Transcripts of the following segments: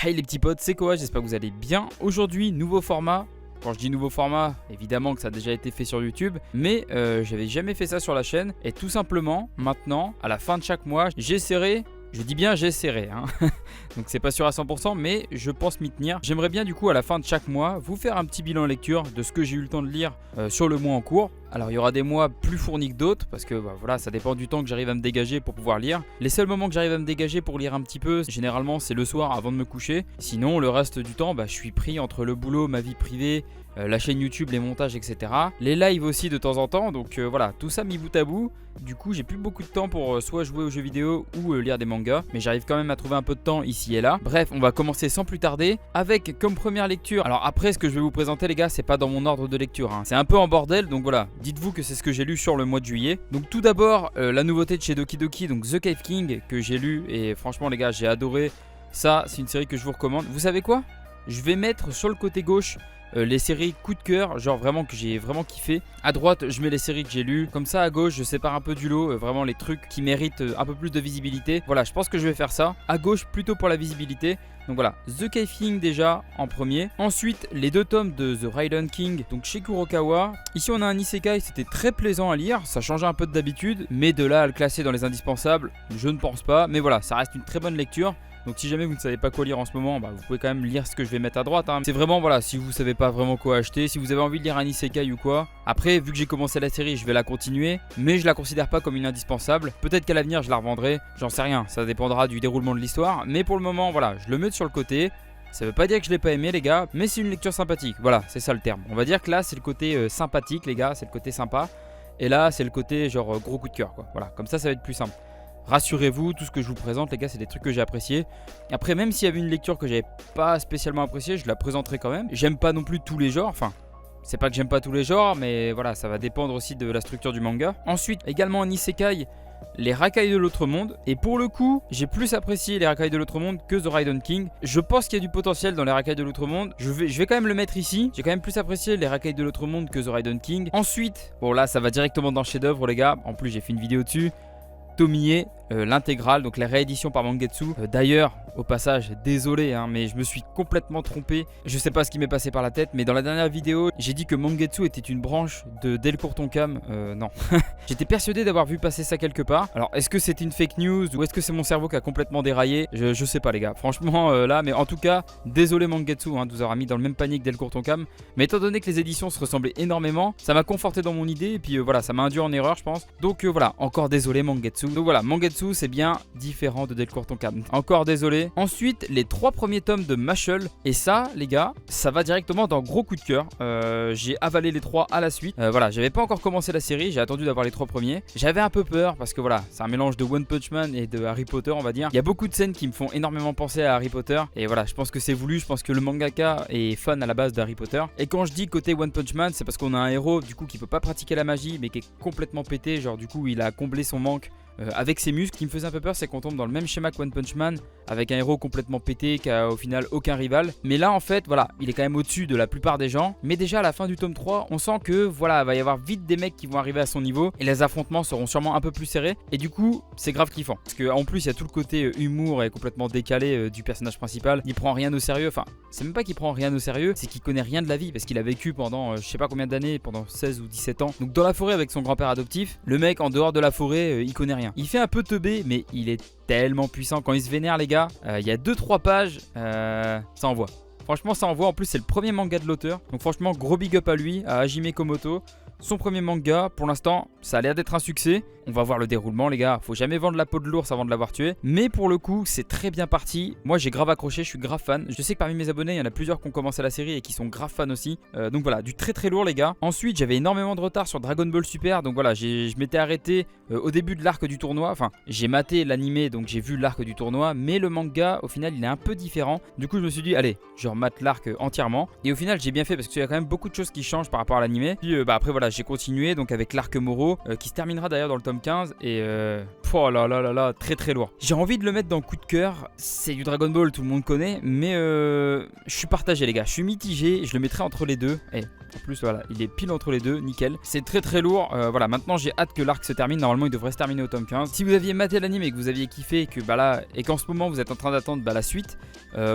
Hey les petits potes, c'est Koa, j'espère que vous allez bien. Aujourd'hui, nouveau format. Quand je dis nouveau format, évidemment que ça a déjà été fait sur YouTube, mais j'avais jamais fait ça sur la chaîne. Et tout simplement, maintenant, à la fin de chaque mois, j'essaierai, je dis bien j'essaierai, hein. Donc c'est pas sûr à 100%, mais je pense m'y tenir. J'aimerais bien du coup à la fin de chaque mois, vous faire un petit bilan lecture de ce que j'ai eu le temps de lire sur le mois en cours. Alors il y aura des mois plus fournis que d'autres, parce que voilà, ça dépend du temps que j'arrive à me dégager pour pouvoir lire. Les seuls moments que j'arrive à me dégager pour lire un petit peu, généralement c'est le soir avant de me coucher. Sinon le reste du temps, je suis pris entre le boulot, ma vie privée, la chaîne YouTube, les montages, etc. Les lives aussi de temps en temps, donc voilà, tout ça mis bout à bout. Du coup j'ai plus beaucoup de temps pour soit jouer aux jeux vidéo ou lire des mangas, mais j'arrive quand même à trouver un peu de temps ici et là. Bref, on va commencer sans plus tarder avec comme première lecture. Alors après, ce que je vais vous présenter les gars, c'est pas dans mon ordre de lecture, hein. C'est un peu en bordel, donc voilà, dites-vous que c'est ce que j'ai lu sur le mois de juillet. Donc tout d'abord, la nouveauté de chez Doki Doki, donc The Cave King, que j'ai lu, et franchement les gars, j'ai adoré. Ça, c'est une série que je vous recommande. Vous savez quoi? Je vais mettre sur le côté gauche les séries coup de cœur, genre vraiment que j'ai vraiment kiffé. À droite, je mets les séries que j'ai lues. Comme ça, à gauche, je sépare un peu du lot, vraiment les trucs qui méritent un peu plus de visibilité. Voilà, je pense que je vais faire ça. À gauche, plutôt pour la visibilité. Donc voilà, The Cave King déjà en premier. Ensuite, les deux tomes de The Raiden King, donc chez Kurokawa. Ici, on a un isekai, c'était très plaisant à lire. Ça changeait un peu d'habitude, mais de là à le classer dans les indispensables, je ne pense pas. Mais voilà, ça reste une très bonne lecture. Donc si jamais vous ne savez pas quoi lire en ce moment, vous pouvez quand même lire ce que je vais mettre à droite, hein. C'est vraiment, voilà, si vous ne savez pas vraiment quoi acheter, si vous avez envie de lire un isekai ou quoi. Après, vu que j'ai commencé la série, je vais la continuer, mais je la considère pas comme une indispensable. Peut-être qu'à l'avenir, je la revendrai, j'en sais rien, ça dépendra du déroulement de l'histoire. Mais pour le moment, voilà, je le mets sur le côté. Ça veut pas dire que je l'ai pas aimé les gars, mais c'est une lecture sympathique, voilà, c'est ça le terme. On va dire que là, c'est le côté sympathique les gars, c'est le côté sympa. Et là, c'est le côté genre gros coup de cœur quoi. Voilà, comme ça va être plus simple. Rassurez-vous, tout ce que je vous présente les gars, c'est des trucs que j'ai appréciés. Après, même s'il y avait une lecture que j'avais pas spécialement appréciée, je la présenterai quand même. J'aime pas non plus tous les genres, enfin, c'est pas que j'aime pas tous les genres, mais voilà, ça va dépendre aussi de la structure du manga. Ensuite, également en isekai, les Rakai de l'autre monde. Et pour le coup, j'ai plus apprécié les Rakai de l'autre monde que The Raiden King. Je pense qu'il y a du potentiel dans les Rakai de l'autre monde. Je vais quand même le mettre ici. J'ai quand même plus apprécié les Rakai de l'autre monde que The Raiden King. Ensuite, bon là, ça va directement dans le chef-d'œuvre les gars. En plus, j'ai fait une vidéo dessus. Tomie, l'intégrale, donc la réédition par Mangetsu. D'ailleurs, au passage, désolé, hein, mais je me suis complètement trompé. Je sais pas ce qui m'est passé par la tête, mais dans la dernière vidéo, j'ai dit que Mangetsu était une branche de Delcourt Tonkam. Non. J'étais persuadé d'avoir vu passer ça quelque part. Alors, est-ce que c'est une fake news ou est-ce que c'est mon cerveau qui a complètement déraillé? Je sais pas, les gars. Franchement, là, mais en tout cas, désolé Mangetsu de vous avoir mis dans le même panier que Delcourt Tonkam. Mais étant donné que les éditions se ressemblaient énormément, ça m'a conforté dans mon idée et puis voilà, ça m'a induit en erreur, je pense. Donc voilà, encore désolé Mangetsu. Donc voilà, Mangetsu c'est bien différent de Delcourt Tonkam. Encore désolé. Ensuite, les 3 premiers tomes de Mashle. Et ça, les gars, ça va directement dans gros coup de cœur. J'ai avalé les 3 à la suite. Voilà, j'avais pas encore commencé la série, j'ai attendu d'avoir les 3 premiers. J'avais un peu peur parce que voilà, c'est un mélange de One Punch Man et de Harry Potter, on va dire. Il y a beaucoup de scènes qui me font énormément penser à Harry Potter. Et voilà, je pense que c'est voulu. Je pense que le mangaka est fan à la base d'Harry Potter. Et quand je dis côté One Punch Man, c'est parce qu'on a un héros du coup qui peut pas pratiquer la magie, mais qui est complètement pété. Genre du coup, il a comblé son manque avec ses muscles. Ce qui me faisait un peu peur, c'est qu'on tombe dans le même schéma que One Punch Man, avec un héros complètement pété qui a au final aucun rival. Mais là en fait voilà, il est quand même au-dessus de la plupart des gens. Mais déjà à la fin du tome 3, on sent que voilà, va y avoir vite des mecs qui vont arriver à son niveau et les affrontements seront sûrement un peu plus serrés. Et du coup c'est grave kiffant, parce qu'en plus il y a tout le côté humour et complètement décalé du personnage principal. Il prend rien au sérieux, enfin c'est même pas qu'il prend rien au sérieux, c'est qu'il connaît rien de la vie, parce qu'il a vécu pendant je sais pas combien d'années, pendant 16 ou 17 ans, donc dans la forêt avec son grand-père adoptif. Le mec en dehors de la forêt, il connaît rien. Il fait un peu teubé, mais il est tellement puissant. Quand il se vénère les gars, il y a 2-3 pages, ça envoie. Franchement ça envoie, en plus c'est le premier manga de l'auteur. Donc franchement gros big up à lui, à Hajime Komoto. Son premier manga, pour l'instant, ça a l'air d'être un succès. On va voir le déroulement les gars, faut jamais vendre la peau de l'ours avant de l'avoir tué. Mais pour le coup, c'est très bien parti. Moi j'ai grave accroché, je suis grave fan. Je sais que parmi mes abonnés, il y en a plusieurs qui ont commencé la série et qui sont grave fans aussi. Donc voilà, du très très lourd les gars. Ensuite, j'avais énormément de retard sur Dragon Ball Super. Donc voilà, je m'étais arrêté au début de l'arc du tournoi. Enfin, j'ai maté l'animé, donc j'ai vu l'arc du tournoi. Mais le manga, au final, il est un peu différent. Du coup, je me suis dit, allez, je remate l'arc entièrement. Et au final, j'ai bien fait parce qu'il y a quand même beaucoup de choses qui changent par rapport à l'animé. Puis après voilà, voilà, j'ai continué donc avec l'arc Moro qui se terminera d'ailleurs dans le tome 15 et oh là là là là, très très lourd. J'ai envie de le mettre dans coup de cœur, c'est du Dragon Ball, tout le monde connaît, mais je suis partagé les gars, je suis mitigé, je le mettrai entre les deux. Et en plus voilà, il est pile entre les deux, nickel. C'est très très lourd, voilà, maintenant j'ai hâte que l'arc se termine, normalement il devrait se terminer au tome 15. Si vous aviez maté l'anime et que vous aviez kiffé et qu'en ce moment vous êtes en train d'attendre la suite,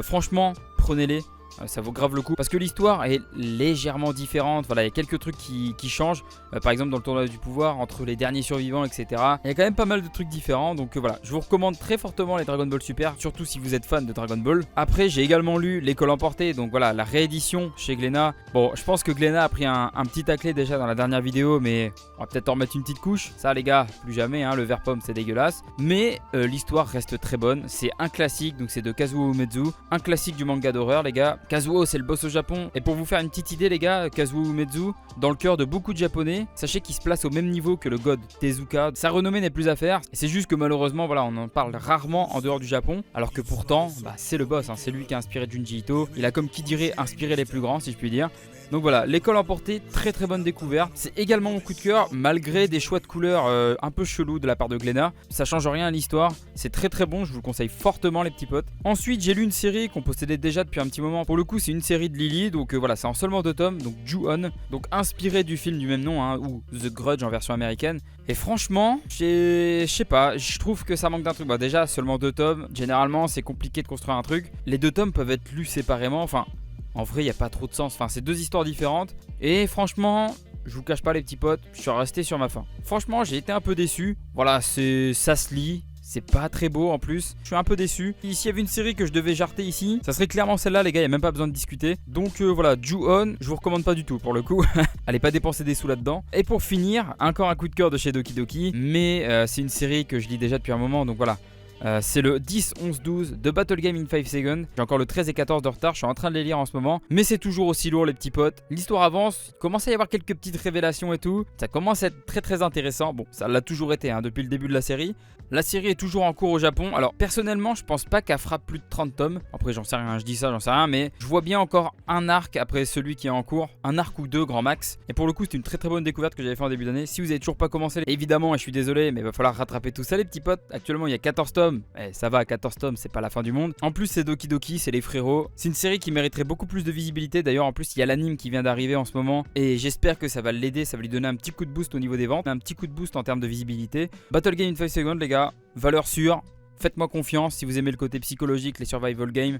franchement prenez-les. Ça vaut grave le coup parce que l'histoire est légèrement différente. Voilà, il y a quelques trucs qui changent. Par exemple, dans le tournoi du pouvoir, entre les derniers survivants, etc. Il y a quand même pas mal de trucs différents. Donc voilà, je vous recommande très fortement les Dragon Ball Super, surtout si vous êtes fan de Dragon Ball. Après, j'ai également lu L'école emportée. Donc voilà, la réédition chez Glénat. Bon, je pense que Glénat a pris un petit taclé déjà dans la dernière vidéo, mais on va peut-être en remettre une petite couche. Ça, les gars, plus jamais. Hein, le vert pomme, c'est dégueulasse. Mais l'histoire reste très bonne. C'est un classique. Donc c'est de Kazuo Umezu, un classique du manga d'horreur, les gars. Kazuo, c'est le boss au Japon. Et pour vous faire une petite idée, les gars, Kazuo Umezu, dans le cœur de beaucoup de Japonais, sachez qu'il se place au même niveau que le god Tezuka. Sa renommée n'est plus à faire. Et c'est juste que malheureusement, voilà, on en parle rarement en dehors du Japon. Alors que pourtant, c'est le boss. Hein, c'est lui qui a inspiré Junji Ito. Il a, comme qui dirait, inspiré les plus grands, si je puis dire. Donc voilà, l'école emportée, très très bonne découverte. C'est également mon coup de cœur, malgré des choix de couleurs un peu chelous de la part de Glénat. Ça change rien à l'histoire, c'est très très bon, je vous le conseille fortement les petits potes. Ensuite, j'ai lu une série qu'on possédait déjà depuis un petit moment. Pour le coup, c'est une série de Lily, donc voilà, c'est en seulement 2 tomes, donc Ju-On, donc inspiré du film du même nom, hein, ou The Grudge en version américaine. Et franchement, je sais pas, je trouve que ça manque d'un truc. Bah déjà, seulement 2 tomes, généralement c'est compliqué de construire un truc. Les 2 tomes peuvent être lus séparément, enfin... En vrai, il n'y a pas trop de sens. Enfin, c'est 2 histoires différentes. Et franchement, je vous cache pas les petits potes, je suis resté sur ma faim. Franchement, j'ai été un peu déçu. Voilà, ça se lit. C'est pas très beau en plus. Je suis un peu déçu. S'il y avait une série que je devais jarter ici, ça serait clairement celle-là, les gars. Il n'y a même pas besoin de discuter. Donc voilà, Ju-On, je vous recommande pas du tout pour le coup. Allez pas dépenser des sous là-dedans. Et pour finir, encore un coup de cœur de chez Doki Doki. Mais c'est une série que je lis déjà depuis un moment. Donc voilà. C'est le 10, 11, 12 de Battle Game in 5 Seconds. J'ai encore le 13 et 14 de retard, je suis en train de les lire en ce moment. Mais c'est toujours aussi lourd les petits potes. L'histoire avance, il commence à y avoir quelques petites révélations et tout. Ça commence à être très très intéressant. Bon, ça l'a toujours été hein, depuis le début de la série. La série est toujours en cours au Japon. Alors personnellement, je pense pas qu'elle fera plus de 30 tomes. Après j'en sais rien, je dis ça, j'en sais rien. Mais je vois bien encore un arc après celui qui est en cours. Un arc ou 2 grand max. Et pour le coup, c'est une très très bonne découverte que j'avais fait en début d'année. Si vous avez toujours pas commencé, évidemment, et je suis désolé, mais il va falloir rattraper tout ça les petits potes. Actuellement, il y a 14 tomes. Ça va, 14 tomes, c'est pas la fin du monde. En plus, c'est Doki Doki, c'est les frérots. C'est une série qui mériterait beaucoup plus de visibilité. D'ailleurs, en plus, il y a l'anime qui vient d'arriver en ce moment. Et j'espère que ça va l'aider, ça va lui donner un petit coup de boost au niveau des ventes. Un petit coup de boost en termes de visibilité. Battle Game in 5 Seconds, les gars, valeur sûre. Faites-moi confiance. Si vous aimez le côté psychologique, les survival games,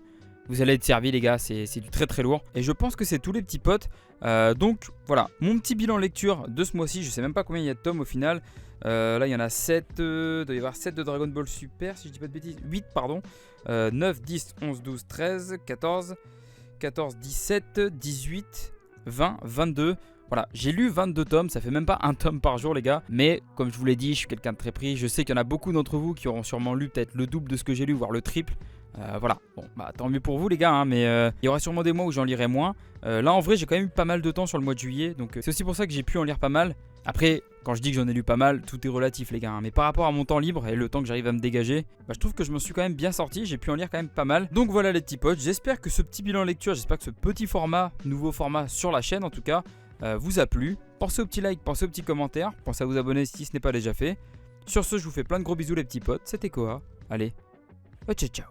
vous allez être servi les gars, c'est du très très lourd. Et je pense que c'est tous les petits potes. Donc voilà, mon petit bilan lecture de ce mois-ci. Je sais même pas combien il y a de tomes au final. Là il y en a 7, il doit y avoir 7 de Dragon Ball Super si je dis pas de bêtises, 8 pardon, 9, 10, 11, 12, 13, 14, 17, 18, 20, 22. Voilà, j'ai lu 22 tomes, ça fait même pas un tome par jour les gars. Mais comme je vous l'ai dit, je suis quelqu'un de très pris. Je sais qu'il y en a beaucoup d'entre vous qui auront sûrement lu peut-être le double de ce que j'ai lu, voire le triple. Voilà, bon bah tant mieux pour vous les gars hein, mais il y aura sûrement des mois où j'en lirai moins. Là en vrai j'ai quand même eu pas mal de temps sur le mois de juillet. Donc c'est aussi pour ça que j'ai pu en lire pas mal. Après quand je dis que j'en ai lu pas mal, tout est relatif les gars hein, mais par rapport à mon temps libre et le temps que j'arrive à me dégager, je trouve que je me suis quand même bien sorti. J'ai pu en lire quand même pas mal. Donc voilà les petits potes, j'espère que ce petit bilan lecture, j'espère que ce petit format, nouveau format sur la chaîne en tout cas, vous a plu. Pensez au petit like, pensez au petit commentaire, pensez à vous abonner si ce n'est pas déjà fait. Sur ce je vous fais plein de gros bisous les petits potes, c'était Koa. Allez, ciao ciao.